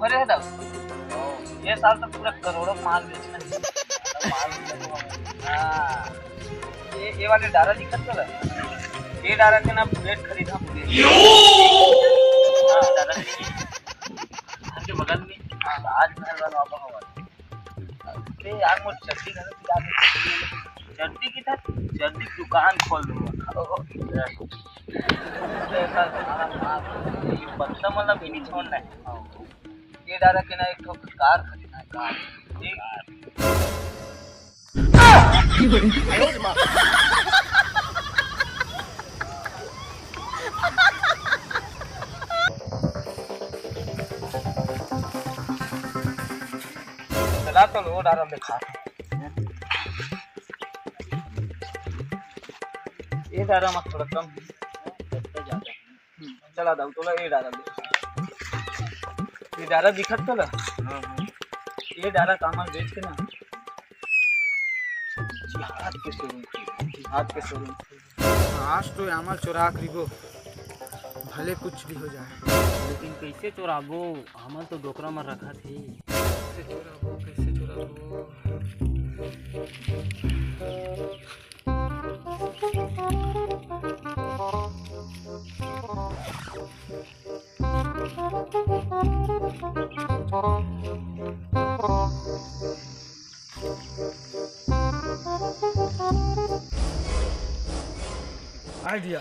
भरे है तब। ये साल तो पूरा करोड़ों माल बेचना है। माल हाँ, ये वाले डारा दिखत तो है। ये डारा के ना प्लेट खरीदा मुझे। हाँ डारा घर के बगल में आज महल बनवा हुआ। अरे यार मुझे चड्डी घर की याद चड्डी की था चड्डी दुकान खोल दूंगा। ऐसा हमारा माल ये बंदा मतलब भी नहीं छोड़ना है। ये डारा के ना एक तो कार खरीदना है कार। ठीक चला तो लो डारा दिखा ये डारा मत थोड़ा कम चला दाऊ तो ये डारा दे ये डारा दिखत तो ला ये डारा कामन बेच के ना हाथ के शोरूम आज तो आमल चोरा करीबो भले कुछ भी हो जाए। लेकिन कैसे चोराबो हमन तो डोकरा में रखा थे। कैसे चोराबो आइडिया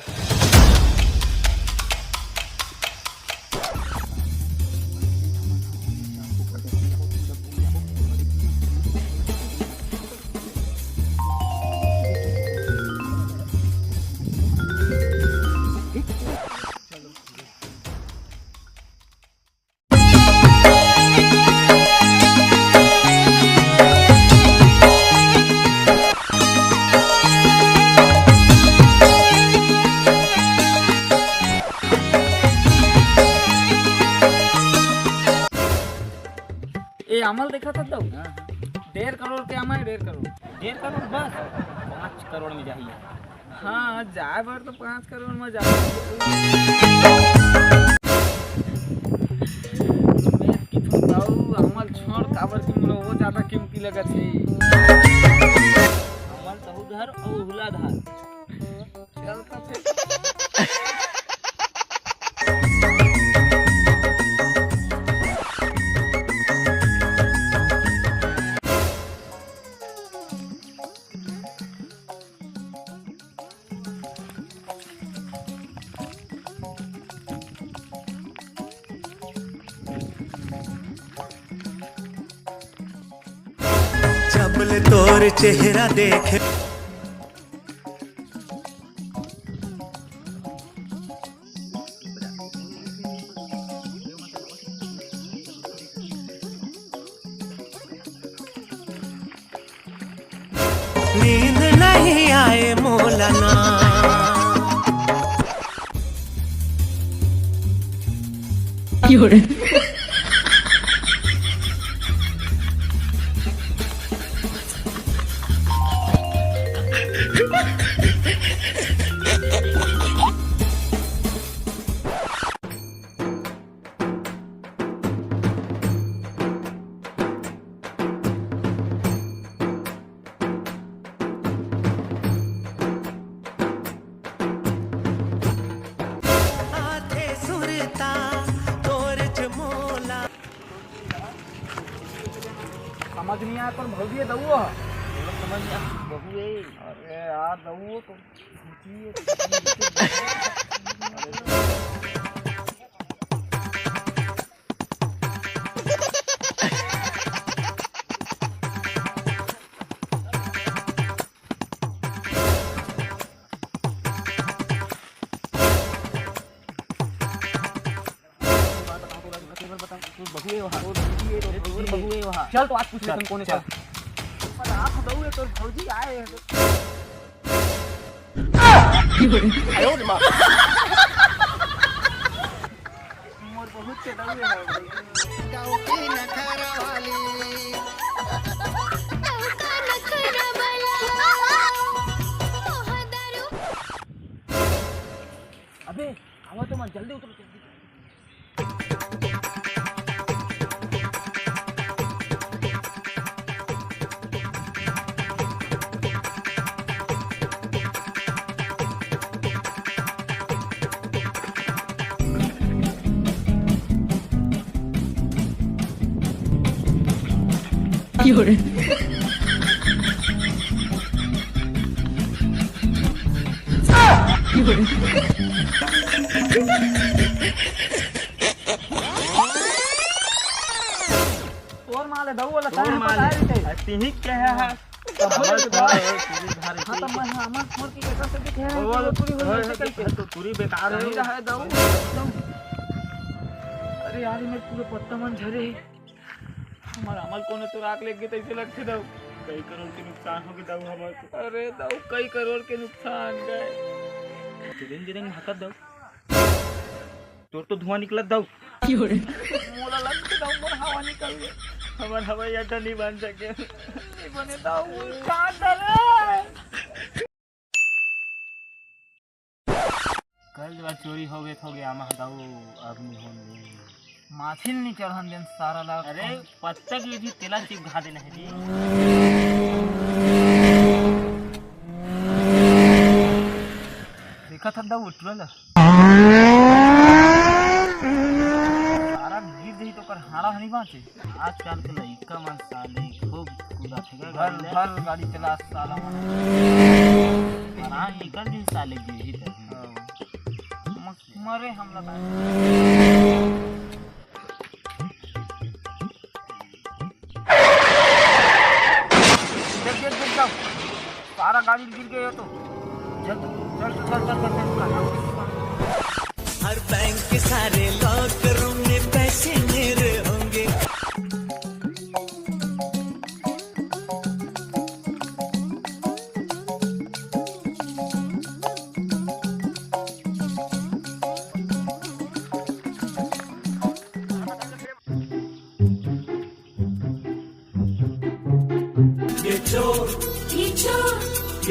ये अमल देखा था तो 1.5 करोड़ के अमल 1.5 करोड़ 1.5 करोड़ बस 5 करोड़ में जाइए। हाँ जाए बार तो 5 करोड़ में जा अमल छोड़ काबर की मुझे वो ज्यादा कीमती लगा थी। अमल तो उधर और हुला धार चलता थे जबल तोर चेहरा देखे नींद नहीं आए मौलाना समझ नहीं आया पर भौजी दऊआ समझ में बहू है। अरे यार दऊओ तो बहू है वहाँ चल तो आज पूछ ले तुम कौन है आप दऊए तो भौजी आए हैं मोर बहुत के दऊए है डौकी नखरा वाली अबे आवा तो मत जल्दी उतरो जल्दी। तोर माल है दऊ वाला तोर माल है तिही के है हमर तो हां तो मैं हमर छोड़ के कैसा से दिखे है पूरी हो गई तो पूरी बेकार नहीं है। रहा है दऊ। अरे यार ये पूरे पत्ता मन झरे हमारा अमल कोने तो राख लेके तैसे लगते दऊ कई करोड़ के नुकसान हो गए दाऊ हमर तो। अरे दऊ कई करोड़ के नुकसान गए दिन दिन हकत दाऊ तोर तो धुआं निकलत दाऊ मोला लगते दऊ मोर हवा निकल गए हमर हवाई अड्डा नहीं बन सके ये बने दऊ कहां डरे कल बार चोरी हो गए आमा दाऊ आदमी होने माछिल नहीं चढ़न देन सारा ला अरे पत्ता की भी तेला चिपका देना है जी। देखा था दऊ उठल सारा गिर गई तो कर हाड़ा नहीं बाचे आजकल के लड़का मन साले खूब कूदा थे घर घर गाड़ी चला साला मन हाँ निकल भी साले गिर ही तक मरे हम लगा देख देख देख जाओ सारा गाड़ी गिर गई है तो चल चल चल चल चल हर बैंक के सारे लॉकरों में पैसे मेरे होंगे। ये चोर ये चोर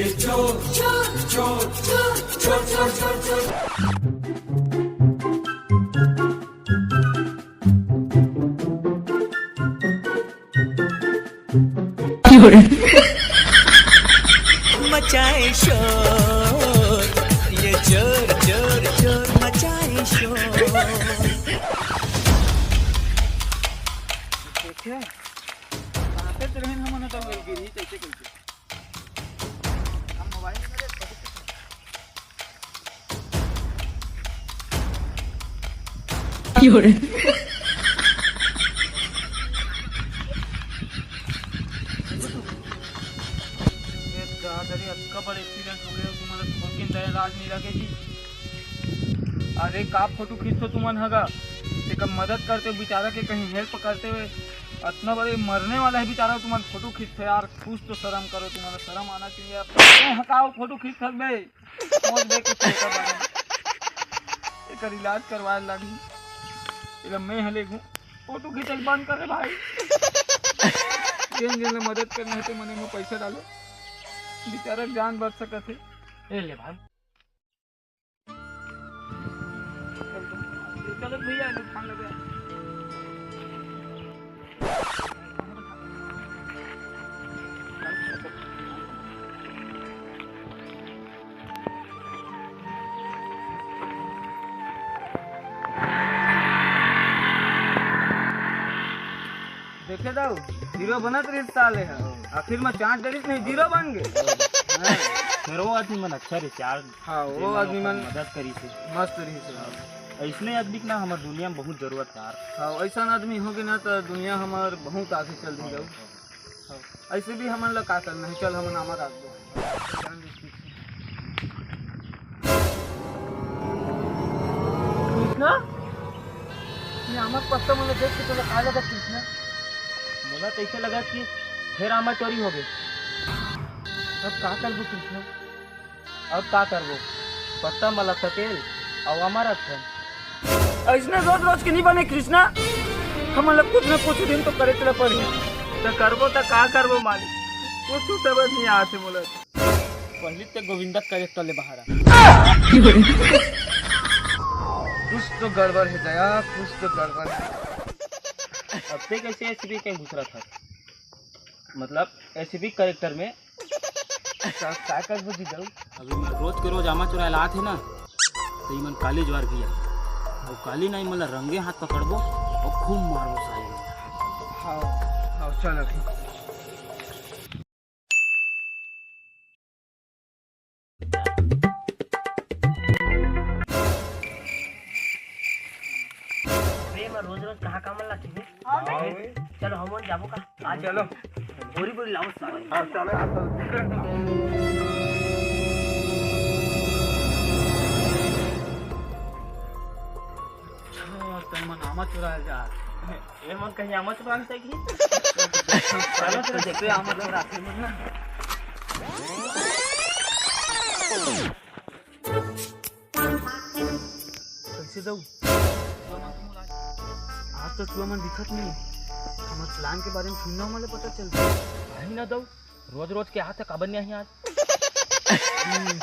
चोर चोर चोर चोर चोर चोर मचाए शोर ये चोर चोर चोर मचाए शोर। देखे आते ट्रेन हम न तो मिल गई कैसे कैसे हम मोबाइल में कबर एक्सीडेंट हो गया तुम्हारा फोन के इलाज नहीं लगेगी। अरे का फोटो खींचो तुमन हगा एक मदद करते बेचारा के कहीं हेल्प करते हुए इतना बड़े मरने वाला है बेचारा तुम्हारा फोटो खींचते यार कुछ तो शर्म करो तुम्हारा शर्म आना चाहिए हकाओ फोटो खींच सकते मोज देख के एक इलाज करवाए लगी एक मैं हले फोटो खींच बंद करे भाई जिन मदद करना है तो मने में पैसा डालो बेचारा जान बच सकत है ले भाई चलो भैया नुकसान लगे देखे दाऊ जीरो बनत रही साले है आखिर में चांद डरिस नहीं जीरो बन गए फिर वो आदमी मन अच्छा रिचार्ज हाँ वो आदमी मन मदद करी से मस्त रही से ऐसने आदमी के ना हमार दुनिया में बहुत जरूरत है यार। हाँ ऐसा आदमी होगी ना तो दुनिया हमार बहुत आगे चल दी जाऊ। ऐसे भी हमारे लोग का करना है चल हम नामा रख दो कृष्णा ये हमारे पत्ता मुझे देख के तो लगा लगा कृष्णा मुझे तो ऐसे लगा कि फिर आमा चोरी हो गई। अब का करबो कृष्णा अब का करबो पत्ता मला सकेल और हमारा था ऐसने रोज रोज के नहीं बने कृष्णा हम लोग कुछ न कुछ दिन तो करे चला पड़ी तो करबो तो का करबो मालिक कुछ तो समझ नहीं आते बोला पहले तो गोविंदा करेक्टर ले बाहर कुछ तो गड़बड़ है दया कुछ तो गड़बड़ है। अब से कैसे एसबी कहीं घुस रहा था मतलब एसबी करेक्टर में का करबो जी जाऊ अभी मैं रोज के रोज आमा चुरा लात है ना तो मन काली ज्वार भैया और काली नहीं मतलब रंगे हाथ पकड़बो और खूब मारबो साले। हाँ हाँ चल अभी कहाँ काम ला ठीक है चलो हम जाबो का आज चलो बोरी बोरी लाओ सारे हां चलो मन आमा चुरा जा ये मन कहीं आमा चुरा से की चलो चलो देखते आमा चुरा के मन ना कैसे दऊ आज तो तुम मन दिखत नहीं हमारे प्लान के बारे में सुनना मुझे पता चलता नहीं ना दऊ रोज रोज के हाथ काबर नहीं आज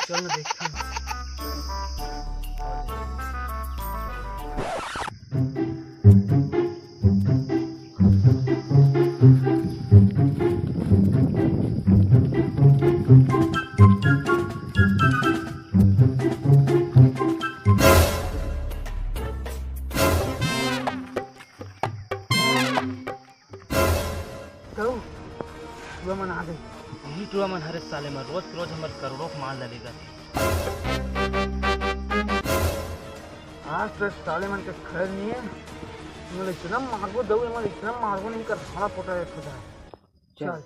चल ना देखते हैं मन आ गई यही टूरा मन हर साले में रोज रोज हमारे करोड़ों का माल लगेगा आज तो साले मन के खैर नहीं है मुझे इतना मारगो दऊ मुझे इतना मारगो नहीं कर बड़ा पोटा है खुदा चल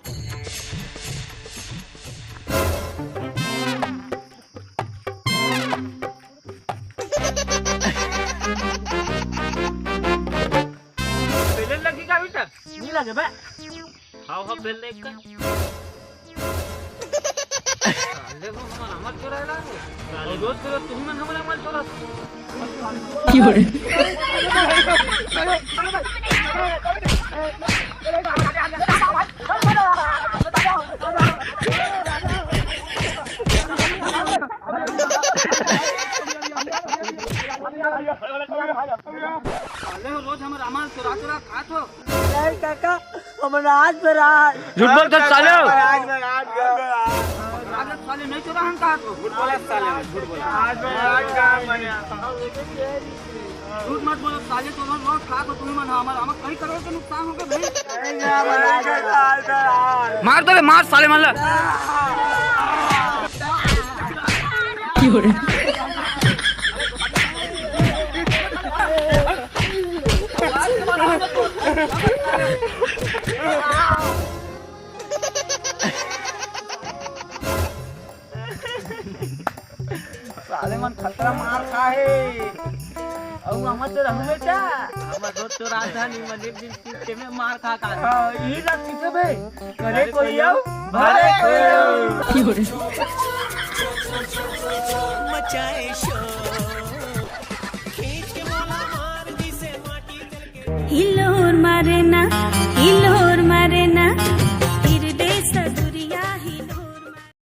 पहले लगेगा अभी तक नहीं लगे बे हां हां बेल देख कर देखो हमारा अमल चुरा ला और रोज करो तुम मन हमारा अमल चुरा की हो रे रोज हमारा अमल चुरा चुरा खात हो नहीं काका हमारा आज पर आज झूठ बोलते साले आज साले नहीं चुरा हम कहा तो झूठ बोला साले झूठ बोला आज का मने झूठ मत बोलो साले तो रोज रोज खा तो तुम मन हमारा हम कई करोड़ के नुकसान हो गए भाई मार दो मार साले मन की हो रे साले मन खतरा मार खा है और हम तो रहू बेटा हमारा रोज तो राजधानी में दिन पीछे में मार खा खा यही ना पीछे बे करे कोई आओ भरे कोई आओ की हो रे मचाए शोर खींच के मोला मार दी से माटी हिलोर मारे ना